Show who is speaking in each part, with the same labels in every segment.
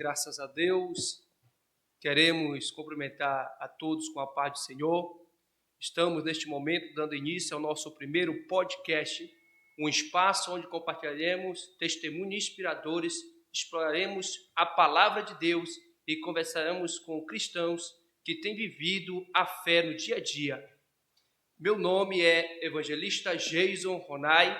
Speaker 1: graças a Deus. Queremos cumprimentar a todos com a paz do Senhor. Estamos, neste momento, dando início ao nosso primeiro podcast, um espaço onde compartilharemos testemunhos inspiradores, exploraremos a palavra de Deus e conversaremos com cristãos que têm vivido a fé no dia a dia. Meu nome é Evangelista Jason Ronai.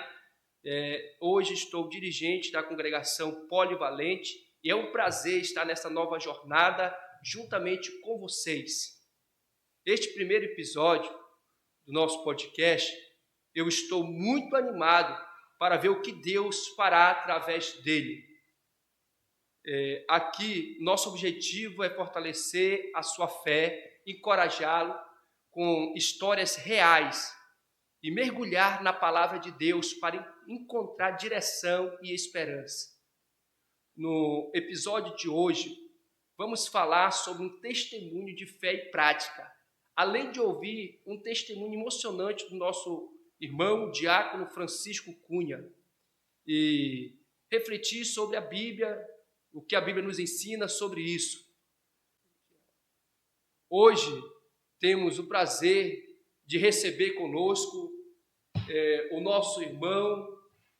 Speaker 1: Hoje estou dirigente da congregação Polivalente e é um prazer estar nessa nova jornada juntamente com vocês. Este primeiro episódio do nosso podcast, eu estou muito animado para ver o que Deus fará através dele. Aqui, nosso objetivo é fortalecer a sua fé, encorajá-lo com histórias reais e mergulhar na palavra de Deus para encontrar direção e esperança. No episódio de hoje, vamos falar sobre um testemunho de fé e prática, além de ouvir um testemunho emocionante do nosso irmão diácono Francisco Cunha e refletir sobre a Bíblia, o que a Bíblia nos ensina sobre isso. Hoje temos o prazer de receber conosco o nosso irmão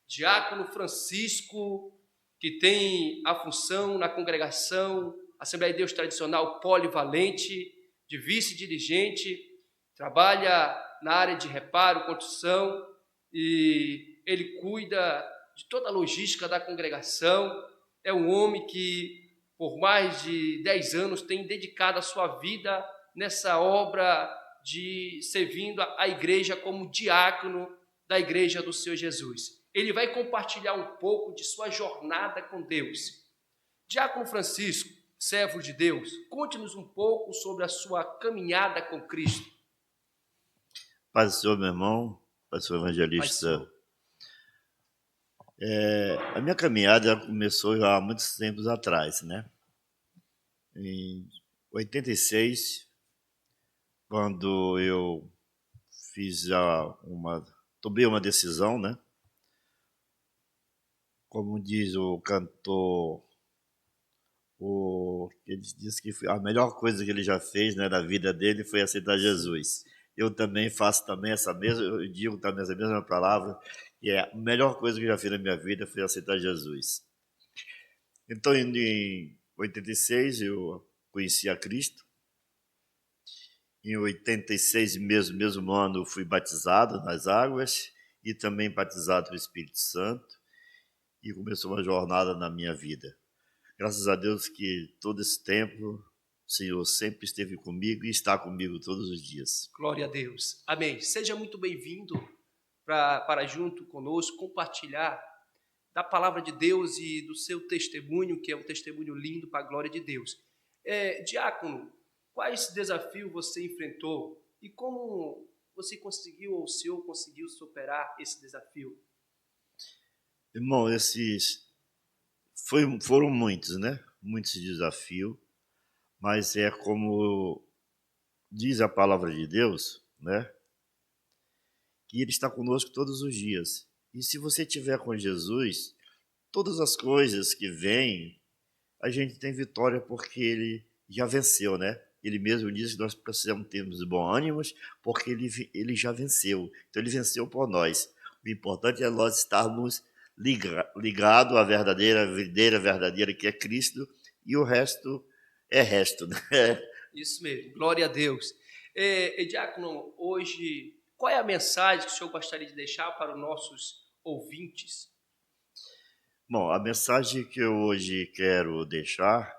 Speaker 1: diácono Francisco, que tem a função na congregação Assembleia de Deus Tradicional Polivalente, de vice-dirigente, trabalha na área de reparo, construção, e ele cuida de toda a logística da congregação. É um homem que, por mais de 10 anos, tem dedicado a sua vida nessa obra de servindo a igreja como diácono da igreja do Senhor Jesus. Ele vai compartilhar um pouco de sua jornada com Deus. Diácono Francisco, servo de Deus, conte-nos um pouco sobre a sua caminhada com Cristo.
Speaker 2: Paz do Senhor, meu irmão, Paz do Senhor, evangelista. A minha caminhada começou já há muitos tempos atrás, né? Em 86, quando eu tomei uma decisão, né? Como diz o cantor, ele disse que a melhor coisa que ele já fez, né, na vida dele foi aceitar Jesus. Eu também faço também eu digo também essa mesma palavra, que é a melhor coisa que eu já fiz na minha vida foi aceitar Jesus. Então, em 86, eu conheci a Cristo. Em 86, mesmo ano, eu fui batizado nas águas e também batizado no Espírito Santo. E começou uma jornada na minha vida. Graças a Deus que todo esse tempo o Senhor sempre esteve comigo e está comigo todos os dias.
Speaker 1: Glória a Deus. Amém. Seja muito bem-vindo para junto conosco compartilhar da palavra de Deus e do seu testemunho, que é um testemunho lindo para a glória de Deus. Diácono, quais desafios você enfrentou e como você conseguiu, ou o senhor conseguiu superar esse desafio?
Speaker 2: Irmão, foram muitos, né? Muitos desafios, mas é como diz a palavra de Deus, né? Que Ele está conosco todos os dias. E se você estiver com Jesus, todas as coisas que vêm, a gente tem vitória porque Ele já venceu, né? Ele mesmo disse que nós precisamos termos bom ânimo, porque ele já venceu. Então, Ele venceu por nós. O importante é nós estarmos ligado à videira verdadeira, que é Cristo, e o resto é resto, né?
Speaker 1: Isso mesmo, glória a Deus. Diácono, hoje, qual é a mensagem que o senhor gostaria de deixar para os nossos ouvintes?
Speaker 2: Bom, a mensagem que eu hoje quero deixar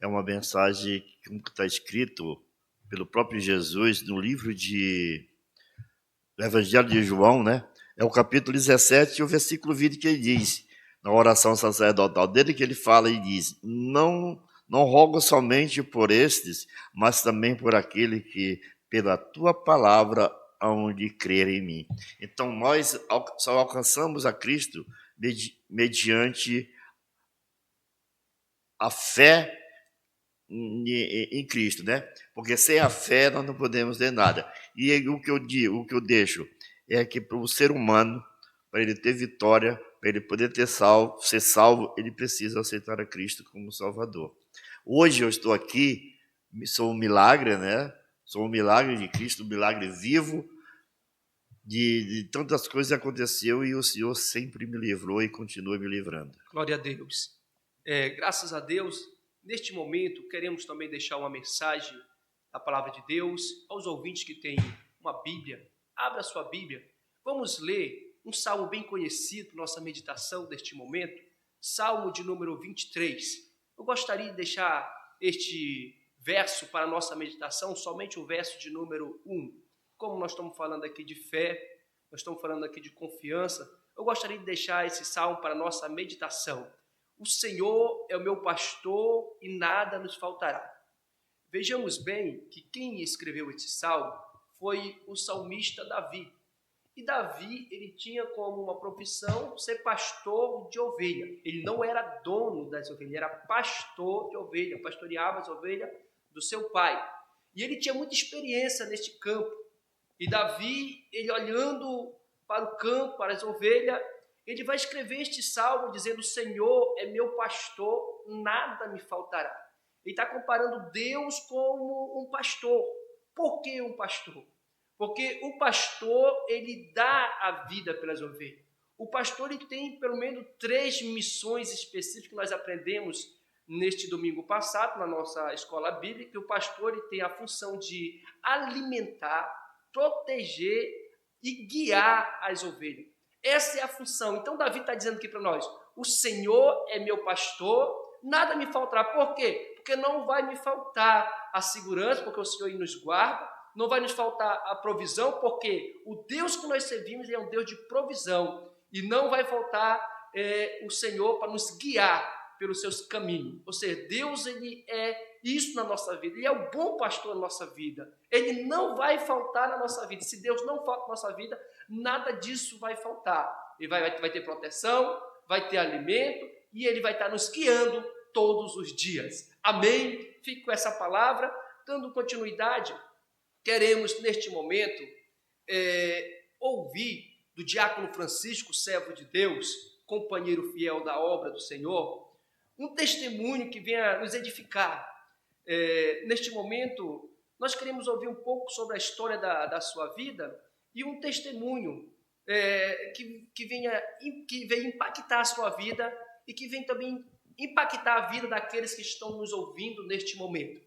Speaker 2: é uma mensagem que está escrito pelo próprio Jesus no livro do Evangelho de João, né? É o capítulo 17 e o versículo 20 que ele diz, na oração sacerdotal dele, que ele fala e diz: não rogo somente por estes, mas também por aquele que, pela tua palavra, hão de crer em mim. Então, nós só alcançamos a Cristo mediante a fé em Cristo, né? Porque sem a fé nós não podemos ter nada. E o que eu deixo é que para o ser humano, para ele ter vitória, para ele poder ser salvo, ele precisa aceitar a Cristo como Salvador. Hoje eu estou aqui, sou um milagre, né? Sou um milagre de Cristo, um milagre vivo, de tantas coisas que aconteceu e o Senhor sempre me livrou e continua me livrando.
Speaker 1: Glória a Deus. Graças a Deus, neste momento, queremos também deixar uma mensagem da palavra de Deus aos ouvintes que têm uma Bíblia. Abra sua Bíblia. Vamos ler um salmo bem conhecido para nossa meditação deste momento, Salmo de número 23. Eu gostaria de deixar este verso para a nossa meditação, somente o verso de número 1. Como nós estamos falando aqui de fé, nós estamos falando aqui de confiança, eu gostaria de deixar esse salmo para a nossa meditação. O Senhor é o meu pastor e nada nos faltará. Vejamos bem que quem escreveu esse salmo foi o salmista Davi. E Davi, ele tinha como uma profissão ser pastor de ovelha. Ele não era dono das ovelhas, ele era pastor de ovelha, pastoreava as ovelhas do seu pai. E ele tinha muita experiência neste campo. E Davi, ele olhando para o campo, para as ovelhas, ele vai escrever este salmo dizendo: o Senhor é meu pastor, nada me faltará. Ele está comparando Deus como um pastor. Por que um pastor? Porque o pastor, ele dá a vida pelas ovelhas. O pastor, ele tem pelo menos 3 missões específicas que nós aprendemos neste domingo passado, na nossa escola bíblica, que o pastor, ele tem a função de alimentar, proteger e guiar as ovelhas. Essa é a função. Então, Davi está dizendo aqui para nós: o Senhor é meu pastor, nada me faltará. Por quê? Porque não vai me faltar a segurança, porque o Senhor nos guarda. Não vai nos faltar a provisão, porque o Deus que nós servimos é um Deus de provisão. E não vai faltar o Senhor para nos guiar pelos seus caminhos. Ou seja, Deus, ele é isso na nossa vida. Ele é o bom pastor na nossa vida. Ele não vai faltar na nossa vida. Se Deus não falta na nossa vida, nada disso vai faltar. Ele vai ter proteção, vai ter alimento e ele vai estar nos guiando todos os dias. Amém? Fique com essa palavra, dando continuidade. Queremos, neste momento, ouvir do diácono Francisco, servo de Deus, companheiro fiel da obra do Senhor, um testemunho que venha nos edificar. Neste momento, nós queremos ouvir um pouco sobre a história da sua vida e um testemunho que venha impactar a sua vida e que venha também impactar a vida daqueles que estão nos ouvindo neste momento.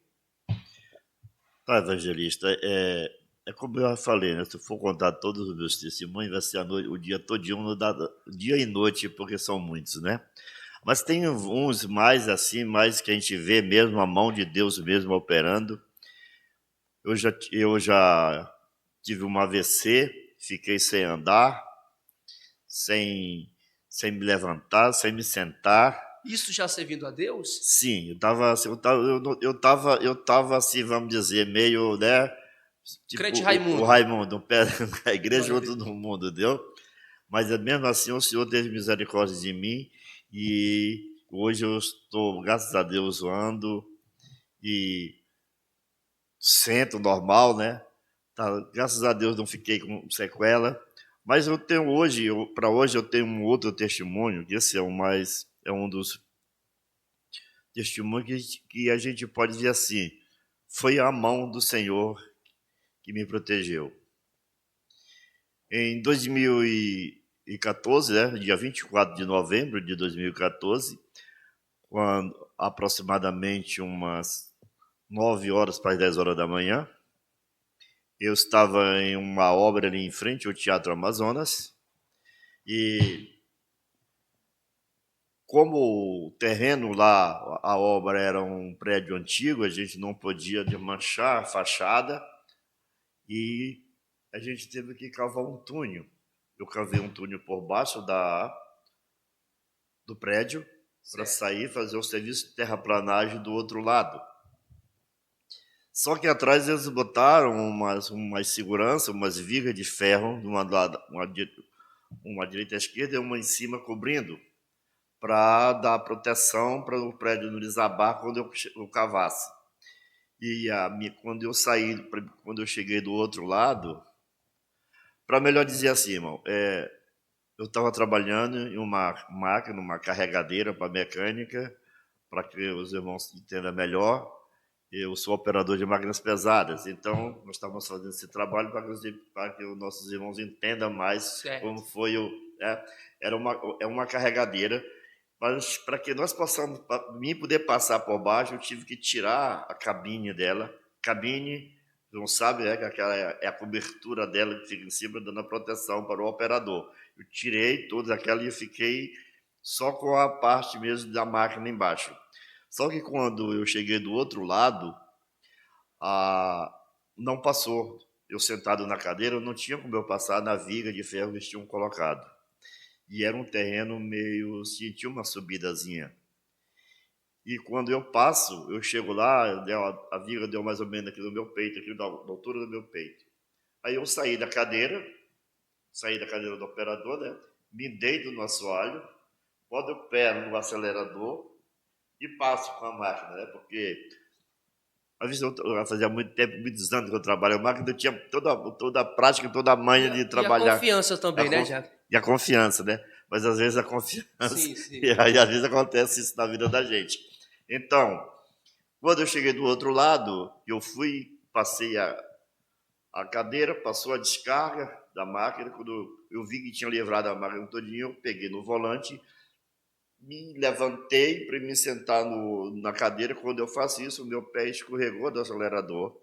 Speaker 2: Tá, evangelista, é como eu já falei, né? Se for contar todos os meus testemunhos, vai ser o dia todinho, dia e noite, porque são muitos, né? Mas tem uns mais assim, mais que a gente vê mesmo a mão de Deus mesmo operando. Eu já tive um AVC, fiquei sem andar, sem me levantar, sem me sentar.
Speaker 1: Isso já servindo a Deus?
Speaker 2: Sim, eu tava assim, vamos dizer, meio, né? Tipo
Speaker 1: Crente Raimundo.
Speaker 2: O Raimundo, um pé na igreja,
Speaker 1: Glória a
Speaker 2: outro no mundo, deu? Mas mesmo assim o Senhor teve misericórdia de mim e hoje eu estou, graças a Deus, ando e sento normal, né? Tá, graças a Deus não fiquei com sequela. Mas eu tenho hoje, para hoje eu tenho um outro testemunho, que esse é um dos testemunhos que a gente pode dizer assim: foi a mão do Senhor que me protegeu. Em 2014, né, dia 24 de novembro de 2014, quando aproximadamente umas 9 horas para as 10 horas da manhã, eu estava em uma obra ali em frente ao Teatro Amazonas e como o terreno lá, a obra era um prédio antigo, a gente não podia desmanchar a fachada e a gente teve que cavar um túnel. Eu cavei um túnel por baixo do prédio para sair e fazer o serviço de terraplanagem do outro lado. Só que atrás eles botaram umas segurança, umas vigas de ferro, uma direita e esquerda e uma em cima cobrindo, para dar proteção para o prédio não desabar quando eu cavasse. E quando eu cheguei do outro lado, para melhor dizer assim, irmão, eu estava trabalhando em uma máquina, uma carregadeira para mecânica, para que os irmãos entendam melhor, eu sou operador de máquinas pesadas, então nós estamos fazendo esse trabalho para que os nossos irmãos entendam mais como foi é uma carregadeira, mas para que nós possamos, para mim poder passar por baixo, eu tive que tirar a cabine dela. Cabine, não sabe, que aquela é a cobertura dela que fica em cima, dando a proteção para o operador. Eu tirei toda aquela e eu fiquei só com a parte mesmo da máquina embaixo. Só que quando eu cheguei do outro lado, não passou. Eu sentado na cadeira, não tinha como eu passar na viga de ferro que eles tinham colocado. E era um terreno meio, tinha uma subidazinha. E quando eu passo, eu chego lá, a viga deu mais ou menos aqui no meu peito, aqui da altura do meu peito. Aí eu saí da cadeira do operador, né? Me deito no assoalho, boto o pé no acelerador e passo com a máquina, né? Porque às vezes eu fazia muito tempo, muitos anos que eu trabalho a máquina, eu tinha toda a prática, toda a manha de trabalhar.
Speaker 1: E a confiança também, né, Jaco?
Speaker 2: E a confiança, né? Mas às vezes a confiança.
Speaker 1: Sim, sim.
Speaker 2: E aí às vezes acontece isso na vida da gente. Então, quando eu cheguei do outro lado, eu passei a cadeira, passou a descarga da máquina. Quando eu vi que tinha livrado a máquina todinha, eu peguei no volante, me levantei para me sentar na cadeira. Quando eu faço isso, o meu pé escorregou do acelerador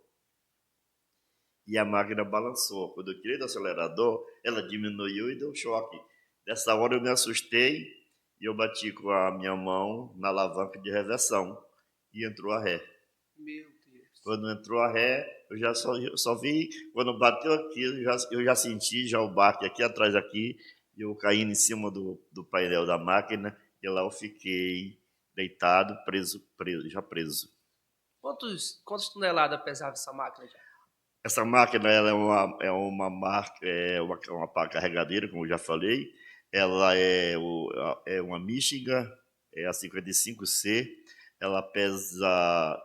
Speaker 2: e a máquina balançou. Quando eu tirei do acelerador, ela diminuiu e deu choque. Nessa hora eu me assustei e eu bati com a minha mão na alavanca de reversão e entrou a ré.
Speaker 1: Meu Deus.
Speaker 2: Quando entrou a ré, eu só vi, quando bateu aqui, eu já senti já o baque aqui atrás aqui, e eu caindo em cima do painel da máquina, e lá eu fiquei deitado, já preso.
Speaker 1: Quantas toneladas pesava essa máquina, Jaco?
Speaker 2: Essa máquina ela é uma pá carregadeira, como eu já falei. Ela é uma Michigan, é a 55C. Ela pesa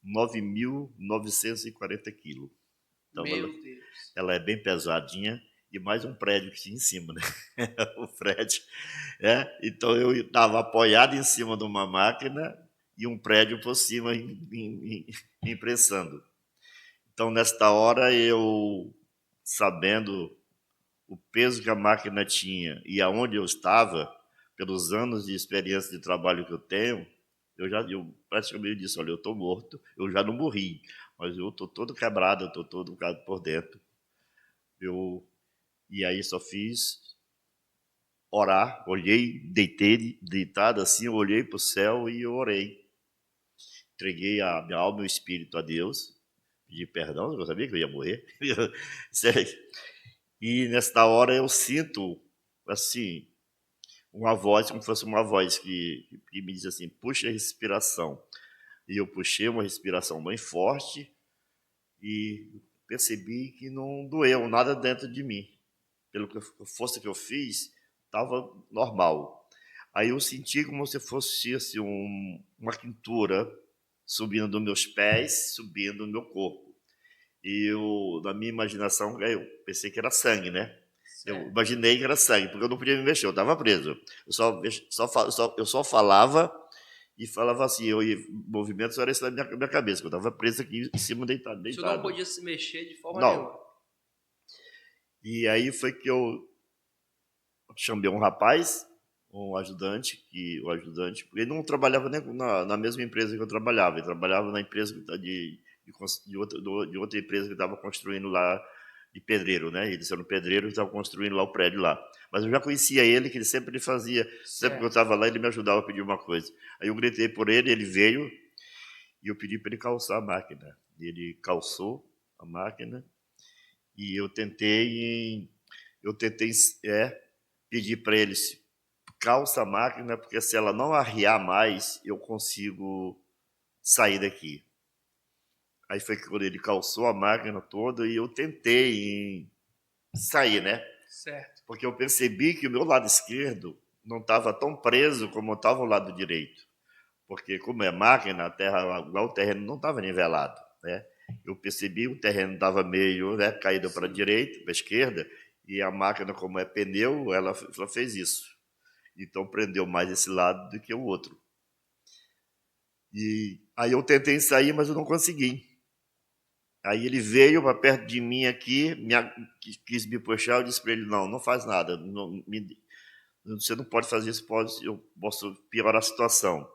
Speaker 2: 9.940 quilos. Então,
Speaker 1: Meu Deus.
Speaker 2: ela é bem pesadinha. E mais um prédio que tinha em cima, né? O prédio. Então, eu estava apoiado em cima de uma máquina e um prédio por cima imprensando. Então, nesta hora, eu, sabendo o peso que a máquina tinha e aonde eu estava, pelos anos de experiência de trabalho que eu tenho, eu praticamente disse, olha, eu estou morto, eu já não morri, mas eu estou todo quebrado, eu estou todo por dentro. E aí só fiz orar, olhei, deitado assim, eu olhei para o céu e eu orei. Entreguei a minha alma e o espírito a Deus, pedi perdão, eu sabia que eu ia morrer. E nesta hora eu sinto, assim, uma voz, como se fosse uma voz que me diz assim, puxa a respiração. E eu puxei uma respiração bem forte e percebi que não doeu nada dentro de mim. Pela força que eu fiz, estava normal. Aí eu senti como se fosse assim, uma quintura subindo dos meus pés, subindo no meu corpo. E na minha imaginação, eu pensei que era sangue, né? Eu imaginei que era sangue, porque eu não podia me mexer, eu estava preso. Eu só falava e falava assim, movimentos eram esse na minha cabeça, que eu estava preso aqui em cima, deitado.
Speaker 1: Você não podia se mexer de forma
Speaker 2: não.
Speaker 1: nenhuma.
Speaker 2: E aí foi que eu chamei um rapaz, um ajudante, porque ele não trabalhava nem na mesma empresa que eu trabalhava, ele trabalhava na empresa de outra empresa que estava construindo lá, de pedreiro, né? Ele sendo pedreiro, estava construindo lá o prédio lá. Mas eu já conhecia ele, que ele sempre fazia, sempre que eu estava lá, ele me ajudava a pedir uma coisa. Aí eu gritei por ele veio, e eu pedi para ele calçar a máquina. Ele calçou a máquina, e eu tentei pedir para ele, calça a máquina, porque se ela não arriar mais, eu consigo sair daqui. Aí foi quando ele calçou a máquina toda e eu tentei sair, né?
Speaker 1: Certo.
Speaker 2: Porque eu percebi que o meu lado esquerdo não estava tão preso como estava o lado direito. Porque como é máquina, o terreno não estava nivelado, né? Eu percebi que o terreno estava meio, né, caído para a direita, para a esquerda, e a máquina, como é pneu, ela fez isso. Então prendeu mais esse lado do que o outro. E aí eu tentei sair, mas eu não consegui. Aí ele veio para perto de mim aqui, quis me puxar, eu disse para ele, não faz nada, você não pode fazer isso, eu posso piorar a situação.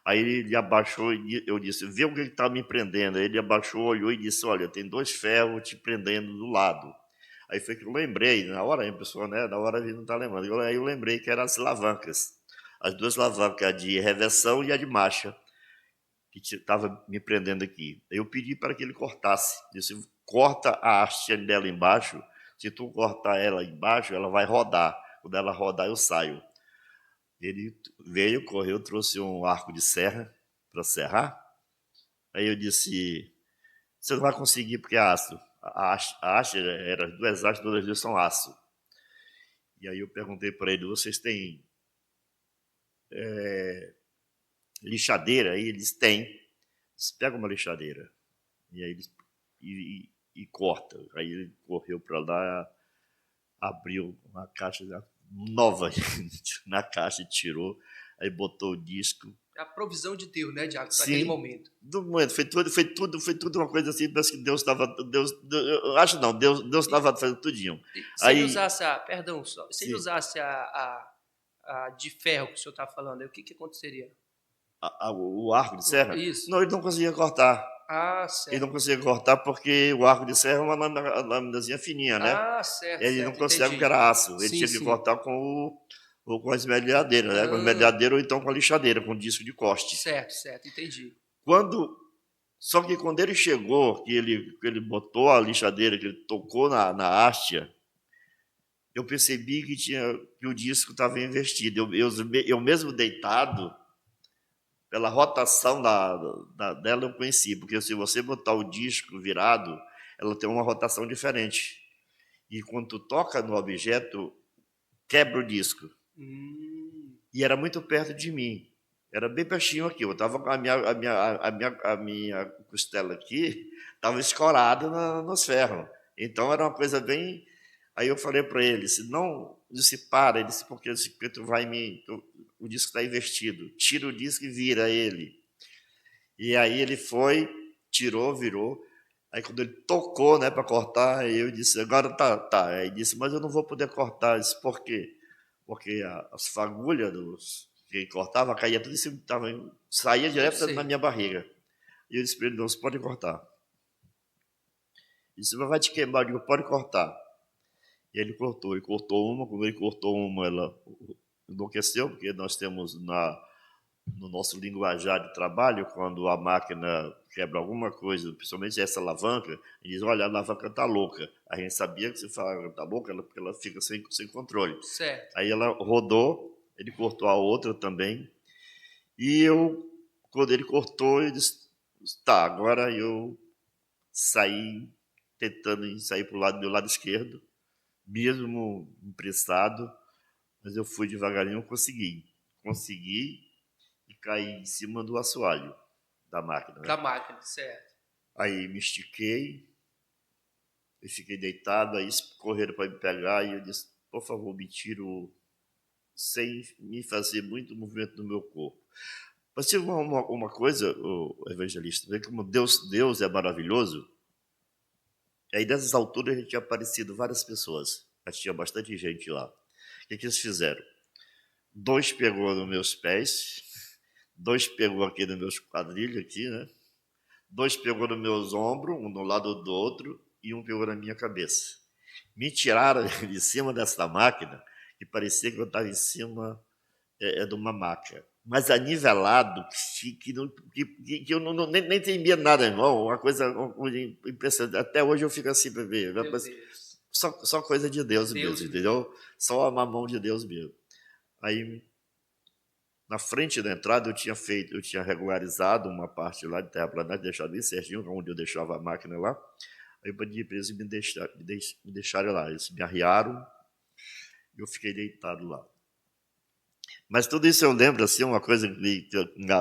Speaker 2: Aí ele abaixou e eu disse, vê o que está me prendendo. Aí ele abaixou, olhou e disse, olha, tem 2 ferros te prendendo do lado. Aí foi que eu lembrei, na hora a pessoa, né, na hora a gente não está lembrando. Aí eu lembrei que eram as alavancas, as 2 alavancas, a de reversão e a de marcha, que estava me prendendo aqui. Eu pedi para que ele cortasse. Disse, corta a haste dela embaixo, se tu cortar ela embaixo, ela vai rodar. Quando ela rodar, eu saio. Ele veio, correu, trouxe um arco de serra para serrar. Aí eu disse, você não vai conseguir porque é aço. A haste era as 2 hastes, todas as 2 são aço. E aí eu perguntei para ele, vocês têm lixadeira? Aí eles têm. Eles pegam uma lixadeira. E aí eles e corta. Aí ele correu para lá, abriu uma caixa nova na caixa e tirou. Aí botou o disco.
Speaker 1: É a provisão de Deus, né, Diácono, para
Speaker 2: Sim,
Speaker 1: aquele momento.
Speaker 2: do momento, foi tudo uma coisa assim, parece que Deus estava, eu acho não, Deus estava fazendo tudinho.
Speaker 1: Se ele
Speaker 2: Aí,
Speaker 1: usasse perdão, só, se ele
Speaker 2: sim,
Speaker 1: usasse a de ferro que o senhor está falando, aí o que aconteceria?
Speaker 2: o arco de serra,
Speaker 1: Isso.
Speaker 2: não, ele não conseguia cortar.
Speaker 1: Ah,
Speaker 2: Ele não
Speaker 1: certo.
Speaker 2: conseguia cortar porque o arco de serra é uma laminazinha fininha, né?
Speaker 1: Ah, certo,
Speaker 2: Ele não
Speaker 1: certo,
Speaker 2: conseguia porque
Speaker 1: entendi.
Speaker 2: era aço. Ele
Speaker 1: Sim,
Speaker 2: tinha que
Speaker 1: sim.
Speaker 2: cortar com a esmerilhadeira, né? Com a
Speaker 1: Ah,
Speaker 2: esmerilhadeira ou então com a lixadeira, com disco de corte.
Speaker 1: certo, certo, entendi.
Speaker 2: Só que quando ele chegou, que ele botou a lixadeira, que ele tocou na hastia, eu percebi que o disco estava investido. Eu mesmo deitado, pela rotação dela, eu conheci, porque se você botar o disco virado, ela tem uma rotação diferente. E quando tu toca no objeto, quebra o disco. E era muito perto de mim. Era bem pertinho aqui. Eu estava com a minha costela aqui, estava escorada nos ferros. Então era uma coisa bem. Aí eu falei para ele, se não, disse, para, ele disse, porque tu vai o disco está invertido, tira o disco e vira ele. E aí ele foi, tirou, virou. Aí quando ele tocou, né, para cortar, eu disse, agora tá. Aí ele disse, mas eu não vou poder cortar. Eu disse, por quê? Porque as fagulhas que ele cortava, caía tudo em cima, saía direto na minha barriga. E eu disse para ele, não, você pode cortar. Ele disse, mas vai te queimar. Eu digo, pode cortar. E ele cortou uma, quando ele cortou uma, ela enlouqueceu, porque nós temos no nosso linguajar de trabalho, quando a máquina quebra alguma coisa, principalmente essa alavanca, ele diz, olha, a alavanca está louca. A gente sabia que se fala está louca, porque ela fica sem controle.
Speaker 1: Certo.
Speaker 2: Aí ela rodou, ele cortou a outra também, e quando ele cortou, eu disse, tá, agora eu tentando sair para o meu lado esquerdo, mesmo emprestado, mas eu fui devagarinho, eu consegui e caí em cima do assoalho da máquina. Né?
Speaker 1: Da máquina, certo.
Speaker 2: Aí me estiquei, eu fiquei deitado, aí correram para me pegar e eu disse, por favor, me tiro sem me fazer muito movimento no meu corpo. Mas tinha uma coisa, o evangelista, vê como Deus é maravilhoso. E aí, nessas alturas, já tinha aparecido várias pessoas. Já tinha bastante gente lá. O que eles fizeram? 2 pegou nos meus pés, 2 pegou aqui nos meus quadrilhos, aqui, né? 2 pegou nos meus ombros, um do lado do outro, e um pegou na minha cabeça. Me tiraram de cima dessa máquina, que parecia que eu estava em cima de uma maca. Mas anivelado, que eu nem temia nada, irmão. Uma coisa impressionante. Até hoje eu fico assim para ver. Só coisa de Deus mesmo, entendeu? Só a mão de Deus mesmo. Aí, na frente da entrada, eu tinha regularizado uma parte lá de terraplanagem, deixado bem certinho, onde eu deixava a máquina lá. Aí eu pedi para eles me deixarem lá. Eles me arriaram e eu fiquei deitado lá. Mas tudo isso eu lembro, assim, uma coisa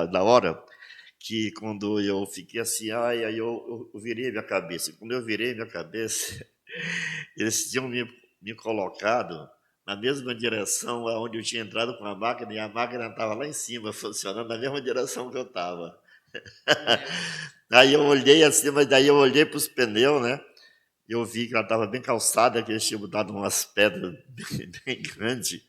Speaker 2: da hora, que quando eu fiquei assim, aí eu virei minha cabeça. Quando eu virei minha cabeça, eles tinham me colocado na mesma direção onde eu tinha entrado com a máquina, e a máquina estava lá em cima, funcionando na mesma direção que eu estava.
Speaker 1: Deus.
Speaker 2: Aí eu olhei assim, mas daí eu olhei para os pneus, né? Eu vi que ela estava bem calçada, que eles tinham botado umas pedras bem grandes.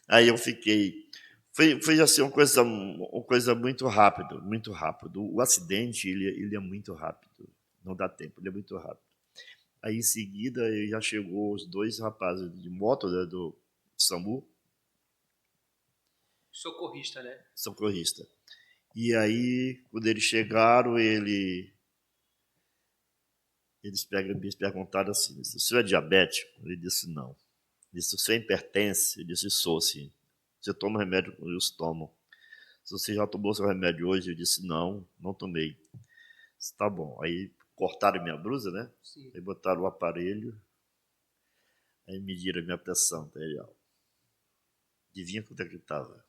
Speaker 2: Aí eu fiquei. Foi assim uma coisa muito rápido, muito rápido. O acidente, ele é muito rápido. Não dá tempo, ele é muito rápido. Aí em seguida já chegou os dois rapazes de moto, né, do SAMU,
Speaker 1: Socorrista, né?
Speaker 2: socorrista. E aí, quando eles chegaram, eles me perguntaram assim: o senhor é diabético? Ele disse: não. Ele disse: o senhor é hipertenso? Ele disse: sou, sim. Você toma remédio? Eu tomo. Se você já tomou seu remédio hoje? Eu disse: não, não tomei. Disse, tá bom. Aí cortaram minha blusa, né?
Speaker 1: Sim.
Speaker 2: Aí botaram o aparelho, aí mediram a minha pressão arterial. Adivinha quanto é que estava?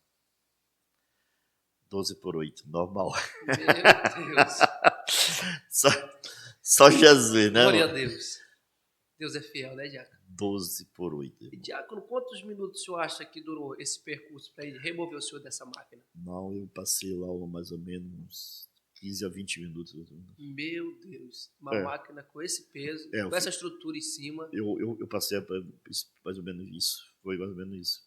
Speaker 2: 12/8, normal.
Speaker 1: Meu Deus.
Speaker 2: Só, só Jesus, né?
Speaker 1: Glória a
Speaker 2: Mano?
Speaker 1: Deus. Deus é fiel, né, Diácono?
Speaker 2: 12/8.
Speaker 1: E, Diácono, quantos minutos o senhor acha que durou esse percurso para ele remover o senhor dessa máquina?
Speaker 2: Não, eu passei lá mais ou menos uns 15 a 20 minutos.
Speaker 1: Meu Deus. Uma
Speaker 2: É.
Speaker 1: máquina com esse peso,
Speaker 2: É, eu
Speaker 1: com essa estrutura em cima.
Speaker 2: Eu passei mais ou menos isso. Foi mais ou menos isso.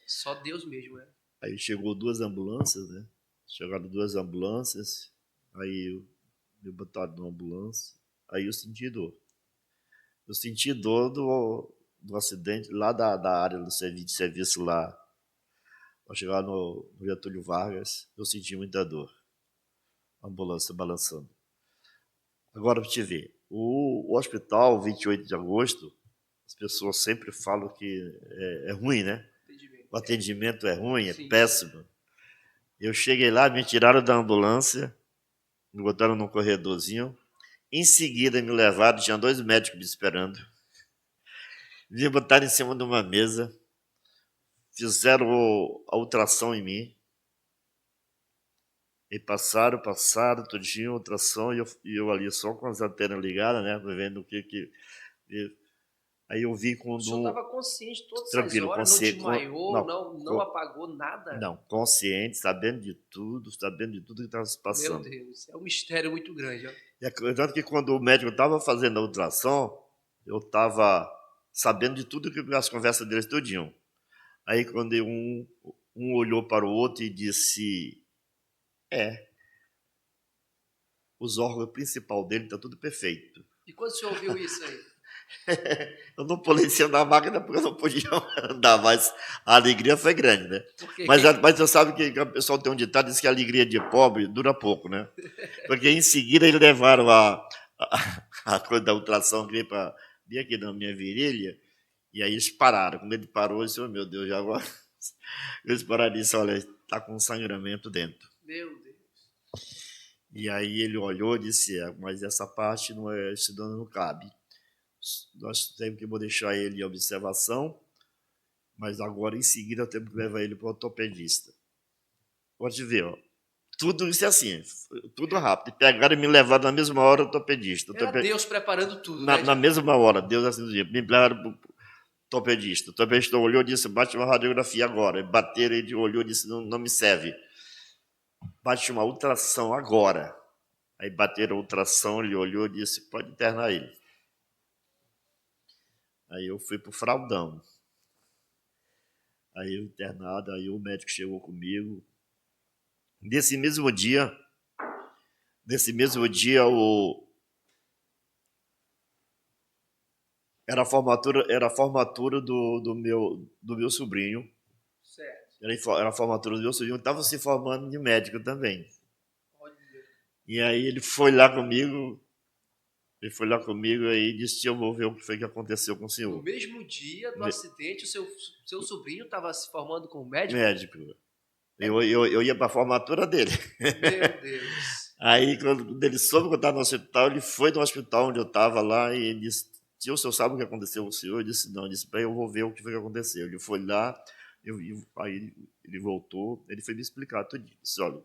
Speaker 1: Só Deus mesmo, né?
Speaker 2: Aí chegou duas ambulâncias, né? Chegaram duas ambulâncias, aí me botaram numa ambulância, aí eu senti dor. Eu senti dor do acidente lá da área do serviço lá. Ao chegar no Getúlio Vargas, eu senti muita dor. A ambulância balançando. Agora, para te ver, o hospital, 28 de agosto, as pessoas sempre falam que é ruim, né? O atendimento é ruim, é
Speaker 1: Sim.
Speaker 2: péssimo. Eu cheguei lá, me tiraram da ambulância, me botaram num corredorzinho. Em seguida, me levaram, tinha dois médicos me esperando. Me botaram em cima de uma mesa, fizeram a ultrassom em mim. E passaram, tudinho, ultrassom, e eu ali só com as antenas ligadas, né? Vendo o que. Aí eu vi
Speaker 1: O
Speaker 2: quando.
Speaker 1: senhor estava consciente todas essas
Speaker 2: Tranquilo,
Speaker 1: horas, não
Speaker 2: consciente.
Speaker 1: desmaiou, não apagou nada?
Speaker 2: Não, consciente, sabendo de tudo que estava se
Speaker 1: Meu
Speaker 2: passando.
Speaker 1: Deus, é um mistério muito grande. Ó.
Speaker 2: Tanto que quando o médico estava fazendo a ultrassom, eu estava sabendo de tudo que as conversas deles tudinho. Aí quando um olhou para o outro e disse: os órgãos principais dele estão tudo perfeito.
Speaker 1: E quando o senhor ouviu isso aí?
Speaker 2: Eu não pulei em cima da máquina porque eu não podia andar, mas a alegria foi grande, né?
Speaker 1: Porque
Speaker 2: Mas você sabe que o pessoal tem um ditado, diz que a alegria de pobre dura pouco, né? Porque em seguida eles levaram a coisa da ultrassom que veio para vir aqui na minha virilha, e aí eles pararam. Quando ele parou, eu disse: oh, meu Deus, já agora. Eles pararam e disse: olha, está com sangramento dentro.
Speaker 1: Meu Deus.
Speaker 2: E aí ele olhou e disse: mas essa parte não é, esse dano não cabe. Nós temos que deixar ele em observação, mas agora em seguida temos que levar ele para o ortopedista. Pode ver, ó. Tudo isso é assim, tudo rápido. Pegaram e me levaram na mesma hora ao ortopedista.
Speaker 1: Era Deus preparando tudo,
Speaker 2: na,
Speaker 1: né?
Speaker 2: na mesma hora, Deus assim me levaram para o ortopedista. O ortopedista olhou e disse: bate uma radiografia agora. Bateram, ele olhou e disse: não me serve. Bate uma ultrassom agora. Aí bateram a ultrassom, ele olhou e disse: pode internar ele. Aí eu fui pro fraldão. Aí eu internado, aí o médico chegou comigo. Nesse mesmo dia, era a formatura do meu sobrinho.
Speaker 1: Certo.
Speaker 2: Era a formatura do meu sobrinho, estava se formando de médico também. E aí ele foi lá comigo e disse: eu vou ver o que foi que aconteceu com o senhor.
Speaker 1: No mesmo dia do acidente, o seu sobrinho estava se formando como médico?
Speaker 2: Médico. Eu ia para a formatura dele.
Speaker 1: Meu Deus.
Speaker 2: Aí, quando ele soube que eu estava no hospital, ele foi no hospital onde eu estava lá e ele disse: tio, o senhor sabe o que aconteceu com o senhor? Eu disse: não. Ele disse: bem, eu vou ver o que foi que aconteceu. Ele foi lá, aí ele voltou, ele foi me explicar tudo. Ele disse: olha,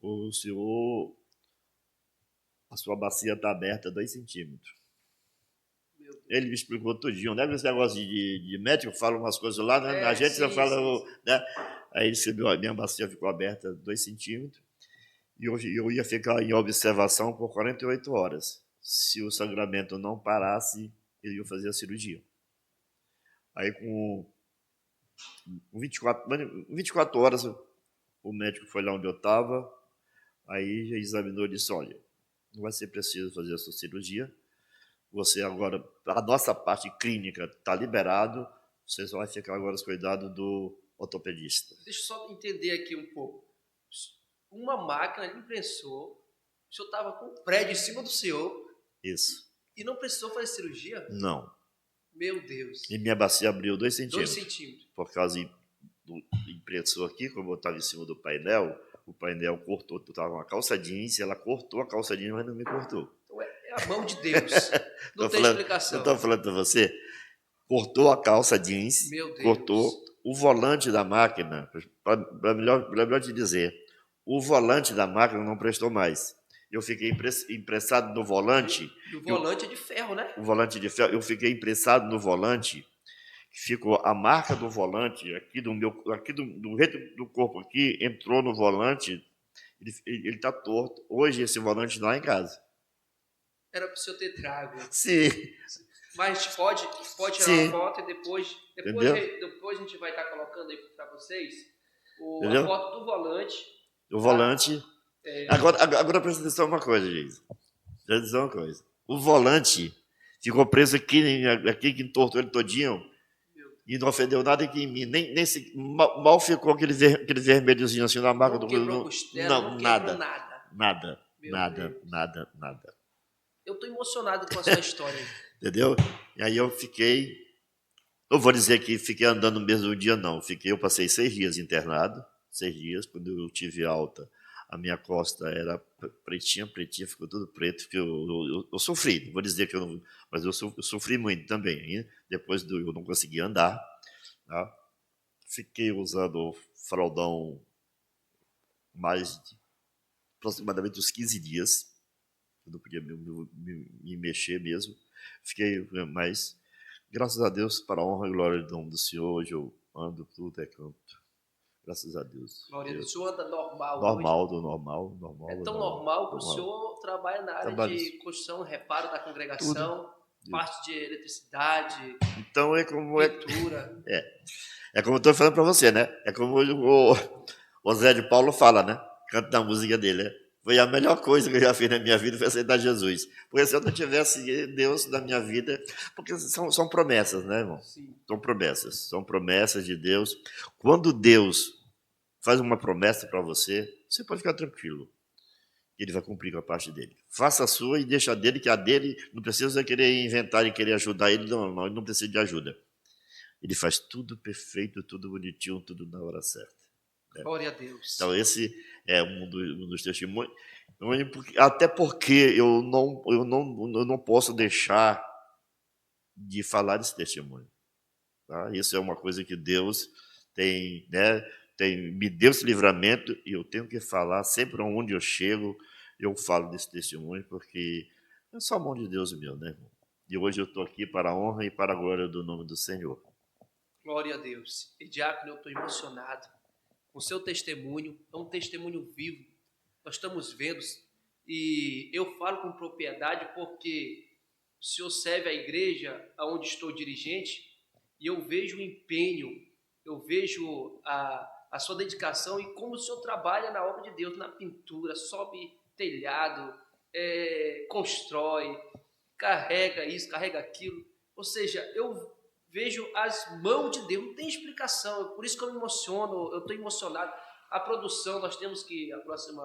Speaker 2: o senhor, a sua bacia está aberta 2 centímetros. Ele me explicou tudinho, né? Esse negócio de médico fala umas coisas lá, né? A gente já fala, né? Aí ele recebeu, a minha bacia ficou aberta 2 centímetros e eu ia ficar em observação por 48 horas. Se o sangramento não parasse, ele ia fazer a cirurgia. Aí com 24 horas, o médico foi lá onde eu estava, aí já examinou e disse, olha, não vai ser preciso fazer essa cirurgia, você agora, a nossa parte clínica está liberado, você só vai ficar agora aos cuidados do ortopedista.
Speaker 1: Deixa eu só entender aqui um pouco. Uma máquina de impressor, o senhor estava com um prédio em cima do senhor.
Speaker 2: Isso.
Speaker 1: E não precisou fazer cirurgia?
Speaker 2: Não.
Speaker 1: Meu Deus.
Speaker 2: E minha bacia abriu 2 centímetros.
Speaker 1: 2 centímetros.
Speaker 2: Por causa do impressor aqui, como eu estava em cima do painel, o painel cortou, eu estava com uma calça jeans, ela cortou a calça jeans, mas não me cortou.
Speaker 1: Então é a mão de Deus. Não tem explicação.
Speaker 2: Eu estou falando para você, cortou a calça jeans,
Speaker 1: Meu Deus.
Speaker 2: cortou o volante da máquina, para melhor te dizer, o volante da máquina não prestou mais. Eu fiquei impressado no volante.
Speaker 1: E o volante é de ferro, né?
Speaker 2: O volante de ferro, eu fiquei impressado no volante, ficou a marca do volante, aqui do reto do corpo aqui, entrou no volante, ele está torto. Hoje esse volante não é em casa.
Speaker 1: Era para o senhor ter trago.
Speaker 2: Sim.
Speaker 1: Mas pode tirar
Speaker 2: Sim.
Speaker 1: uma foto e depois a gente vai estar colocando aí para vocês a foto do volante.
Speaker 2: O volante. Agora presta atenção uma coisa, gente. Presta atenção uma coisa. O volante ficou preso aqui que entortou ele todinho e não ofendeu nada aqui em mim. Mal ficou aquele vermelhozinho assim na marca do...
Speaker 1: Quebrou costela, não quebrou nada.
Speaker 2: Nada.
Speaker 1: Eu estou emocionado com a sua história.
Speaker 2: Entendeu? E aí eu fiquei... Não vou dizer que fiquei andando no mesmo dia, não. Eu passei 6 dias internado. 6 dias. Quando eu tive alta, a minha costa era pretinha, ficou tudo preto. Eu sofri, não vou dizer que eu não... Mas eu sofri muito também. Hein? Depois eu não conseguia andar. Tá? Fiquei usando fraldão mais de aproximadamente uns 15 dias. Eu não podia me mexer mesmo. Fiquei, mas graças a Deus, para a honra e glória do nome do Senhor, hoje eu ando tudo é canto. Graças a Deus.
Speaker 1: Glória a Deus. O senhor anda normal
Speaker 2: Normal.
Speaker 1: É tão normal que o senhor trabalha na área de construção, reparo da congregação, parte de eletricidade,
Speaker 2: então
Speaker 1: pintura.
Speaker 2: É como eu estou falando para você, né? É como o Zé de Paulo fala, né? Canta na música dele, né? Foi a melhor coisa que eu já fiz na minha vida, foi aceitar Jesus. Porque se eu não tivesse Deus na minha vida... Porque são promessas, né, irmão?
Speaker 1: Sim.
Speaker 2: São promessas de Deus. Quando Deus faz uma promessa para você, você pode ficar tranquilo. Ele vai cumprir com a parte dele. Faça a sua e deixa a dele, que a dele não precisa querer inventar e querer ajudar ele. Não, ele não precisa de ajuda. Ele faz tudo perfeito, tudo bonitinho, tudo na hora certa.
Speaker 1: Glória a Deus.
Speaker 2: Então, esse é um dos testemunhos. Até porque eu não posso deixar de falar desse testemunho. Tá? Isso é uma coisa que Deus tem, né, me deu esse livramento e eu tenho que falar sempre onde eu chego, eu falo desse testemunho, porque é só a mão de Deus meu, né, irmão? E hoje eu estou aqui para a honra e para a glória do nome do Senhor.
Speaker 1: Glória a Deus. E diácono, eu estou emocionado com o seu testemunho, é um testemunho vivo. Nós estamos vendo, e eu falo com propriedade porque o senhor serve a igreja aonde estou dirigente e eu vejo o empenho, eu vejo a sua dedicação e como o senhor trabalha na obra de Deus, na pintura, sobe telhado, constrói, carrega isso, carrega aquilo. Ou seja, eu vejo as mãos de Deus, não tem explicação, por isso que eu me emociono, eu estou emocionado. A produção, nós temos que, a próximo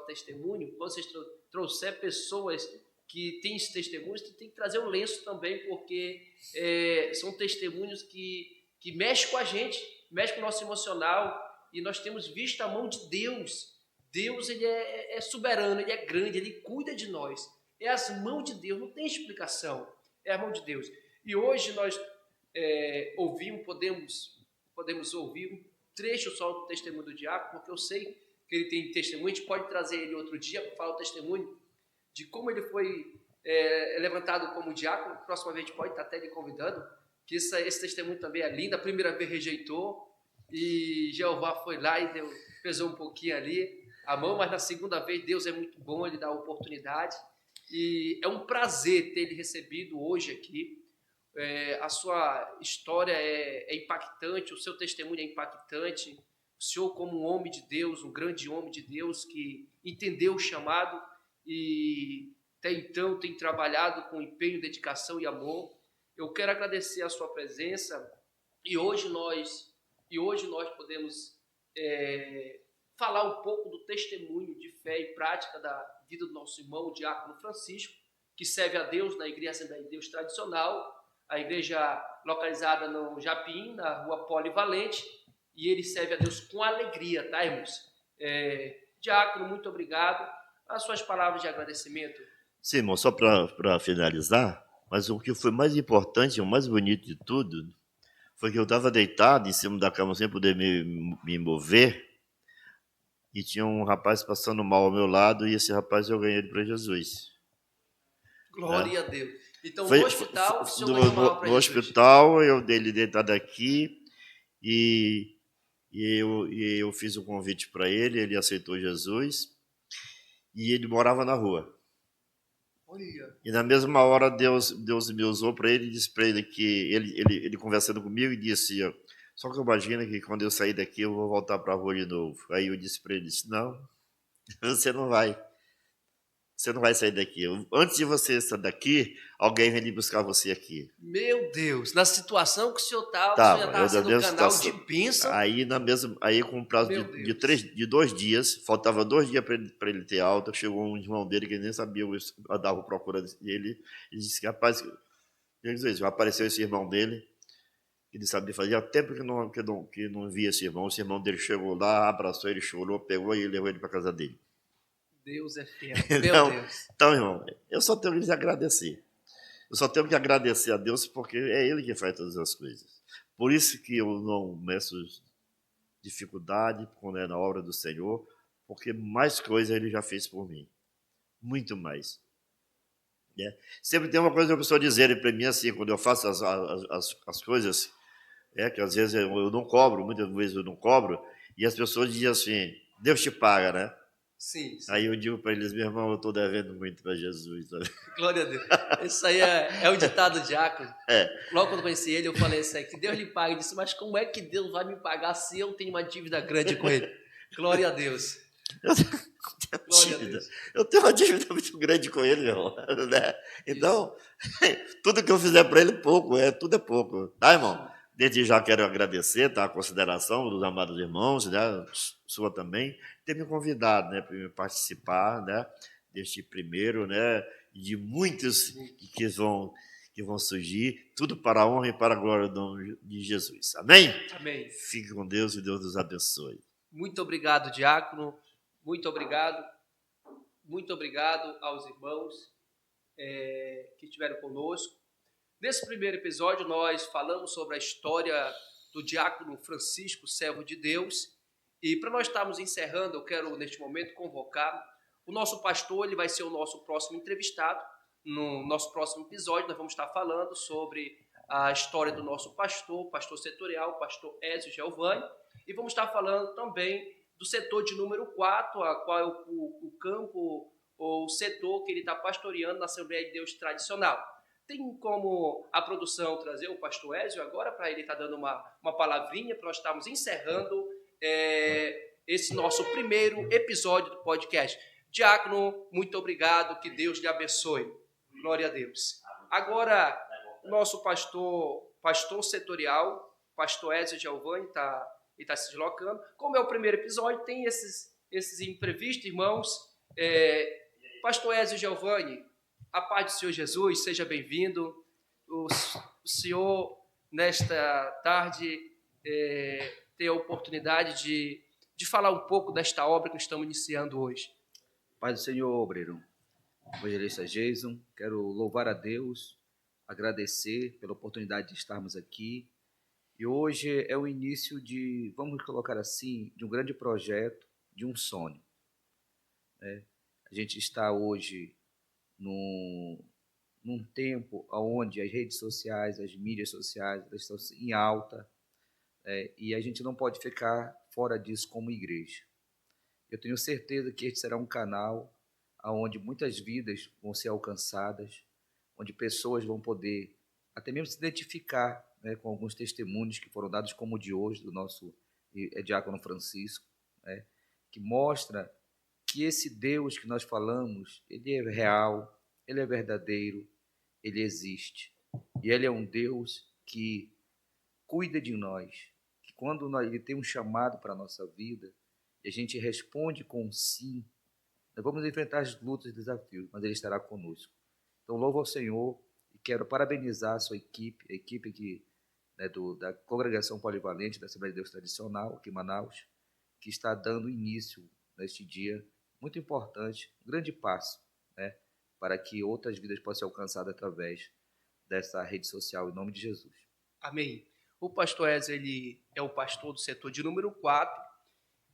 Speaker 1: testemunho, quando vocês trouxer pessoas que têm esse testemunho, você tem que trazer um lenço também, porque são testemunhos que mexem com a gente, mexem com o nosso emocional, e nós temos visto a mão de Deus. Deus, ele é soberano, ele é grande, ele cuida de nós. É as mãos de Deus, não tem explicação, é a mão de Deus. E hoje nós podemos ouvir um trecho só do testemunho do diácono, porque eu sei que ele tem testemunho, a gente pode trazer ele outro dia para falar o testemunho de como ele foi levantado como diácono. Próxima vez a gente pode estar até lhe convidando, que esse testemunho também é lindo. A primeira vez rejeitou, e Jeová foi lá e pesou um pouquinho ali a mão, mas na segunda vez Deus é muito bom, Ele dá a oportunidade. E é um prazer ter ele recebido hoje aqui. A sua história é impactante, o seu testemunho é impactante. O senhor, como um homem de Deus, um grande homem de Deus que entendeu o chamado e até então tem trabalhado com empenho, dedicação e amor. Eu quero agradecer a sua presença e hoje nós podemos falar um pouco do testemunho de fé e prática da vida do nosso irmão, o diácono Francisco, que serve a Deus na Igreja Assembleia de Deus Tradicional, a igreja localizada no Japim, na rua Polivalente, e ele serve a Deus com alegria, tá, irmãos? Diácono, muito obrigado. As suas palavras de agradecimento.
Speaker 2: Sim, irmão, só para finalizar, mas o que foi mais importante, o mais bonito de tudo, foi que eu estava deitado em cima da cama sem poder me mover, e tinha um rapaz passando mal ao meu lado, e esse rapaz eu ganhei ele para Jesus.
Speaker 1: Glória a Deus. Então,
Speaker 2: Foi,
Speaker 1: no hospital, o senhor
Speaker 2: no,
Speaker 1: ganhou uma
Speaker 2: no,
Speaker 1: alma para
Speaker 2: no
Speaker 1: Jesus.
Speaker 2: hospital, eu dei ele deitado aqui, e eu fiz um convite para ele aceitou Jesus, e ele morava na rua.
Speaker 1: Olha.
Speaker 2: E na mesma hora Deus me usou para ele e disse para ele que ele conversando comigo e disse, só que imagina que quando eu sair daqui eu vou voltar para a rua de novo. Aí eu disse para ele, não, você não vai sair daqui. Antes de você sair daqui, alguém vem buscar você aqui.
Speaker 1: Meu Deus, na situação que o senhor estava, o senhor já
Speaker 2: Tava,
Speaker 1: estava
Speaker 2: eu da
Speaker 1: sendo um
Speaker 2: mesma
Speaker 1: canal de
Speaker 2: situação.
Speaker 1: bênção.
Speaker 2: Aí com um prazo
Speaker 1: Meu
Speaker 2: de
Speaker 1: Deus.
Speaker 2: 2 dias, faltava 2 dias para ele ter alta, chegou um irmão dele que nem sabia, eu dava procura dele, e disse que, rapaz, apareceu esse irmão dele, ele sabia, fazia tempo que não via esse irmão dele chegou lá, abraçou ele, chorou, pegou e levou ele para casa dele.
Speaker 1: Deus é fiel. Meu Deus.
Speaker 2: Então, irmão, eu só tenho que lhes agradecer. Eu só tenho que agradecer a Deus porque é Ele que faz todas as coisas. Por isso que eu não meço dificuldade quando é na obra do Senhor, porque mais coisa Ele já fez por mim. Muito mais. Sempre tem uma coisa que a pessoa dizer para mim assim, quando eu faço as coisas, que às vezes eu não cobro, muitas vezes eu não cobro, e as pessoas dizem assim, Deus te paga, né?
Speaker 1: Sim, sim.
Speaker 2: Aí eu digo para eles, meu irmão, eu estou devendo muito para Jesus. Sabe?
Speaker 1: Glória a Deus. Isso aí é o ditado do diácono. Logo quando eu conheci ele, eu falei isso aí, que Deus lhe pague. Ele disse, mas como é que Deus vai me pagar se eu tenho uma dívida grande com ele? Glória a Deus.
Speaker 2: Eu tenho uma dívida muito grande com ele, meu irmão. Né? Então, tudo que eu fizer para ele, pouco, tudo é pouco. Tá, irmão? Desde já quero agradecer, tá, a consideração dos amados irmãos, né, sua também, ter me convidado, né, para participar, né, deste primeiro, né, de muitos que vão surgir, tudo para a honra e para a glória de Jesus. Amém?
Speaker 1: Amém.
Speaker 2: Fique com Deus e Deus nos abençoe.
Speaker 1: Muito obrigado, diácono. Muito obrigado. Muito obrigado aos irmãos que estiveram conosco. Nesse primeiro episódio, nós falamos sobre a história do diácono Francisco, servo de Deus. E para nós estarmos encerrando, eu quero, neste momento, convocar o nosso pastor. Ele vai ser o nosso próximo entrevistado. No nosso próximo episódio, nós vamos estar falando sobre a história do nosso pastor setorial, o pastor Ézio Giovanni. E vamos estar falando também do setor de número 4, a qual é o campo ou o setor que ele está pastoreando na Assembleia de Deus Tradicional. Tem como a produção trazer o pastor Ézio agora para ele estar dando uma palavrinha para nós estarmos encerrando esse nosso primeiro episódio do podcast. Diácono, muito obrigado, que Deus lhe abençoe. Glória a Deus. Agora, nosso pastor setorial, pastor Ézio Giovanni, está se deslocando. Como é o primeiro episódio, tem esses imprevistos, irmãos. Pastor Ézio Giovanni, a paz do Senhor Jesus, seja bem-vindo. O Senhor, nesta tarde, tem a oportunidade de falar um pouco desta obra que estamos iniciando hoje.
Speaker 3: Paz do Senhor, obreiro. Evangelista Jason, quero louvar a Deus, agradecer pela oportunidade de estarmos aqui. E hoje é o início de, vamos colocar assim, de um grande projeto, de um sonho. A gente está hoje num tempo onde as redes sociais, as mídias sociais, elas estão em alta. e a gente não pode ficar fora disso como igreja. Eu tenho certeza que este será um canal onde muitas vidas vão ser alcançadas, onde pessoas vão poder até mesmo se identificar, né, com alguns testemunhos que foram dados, como o de hoje, do nosso diácono Francisco, né, que mostra que esse Deus que nós falamos, ele é real, ele é verdadeiro, ele existe. E ele é um Deus que cuida de nós, que quando ele tem um chamado para a nossa vida, e a gente responde com um sim, nós vamos enfrentar as lutas e desafios, mas ele estará conosco. Então, louvo ao Senhor e quero parabenizar a sua equipe, a equipe que, né, da Congregação Polivalente da Assembleia de Deus Tradicional, aqui em Manaus, que está dando início neste dia muito importante, um grande passo, né, para que outras vidas possam ser alcançadas através dessa rede social, em nome de Jesus.
Speaker 1: Amém. O pastor Ezra, ele é o pastor do setor de número 4,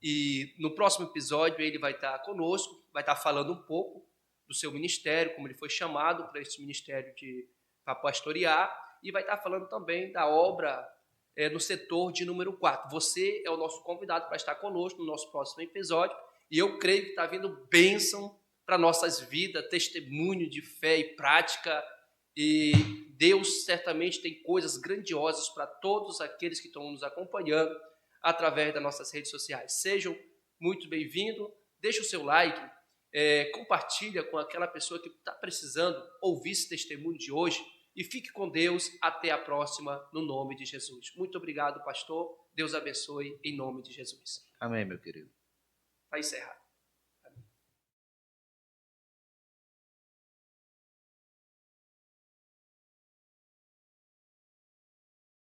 Speaker 1: e no próximo episódio ele vai estar conosco, vai estar falando um pouco do seu ministério, como ele foi chamado para esse ministério para pastorear, e vai estar falando também da obra no setor de número 4. Você é o nosso convidado para estar conosco no nosso próximo episódio, e eu creio que está vindo bênção para nossas vidas, testemunho de fé e prática, e Deus certamente tem coisas grandiosas para todos aqueles que estão nos acompanhando através das nossas redes sociais. Sejam muito bem-vindos, deixe o seu like, compartilha com aquela pessoa que está precisando ouvir esse testemunho de hoje, e fique com Deus. Até a próxima, no nome de Jesus. Muito obrigado, pastor. Deus abençoe, em nome de Jesus.
Speaker 3: Amém, meu querido.
Speaker 1: Está encerrado.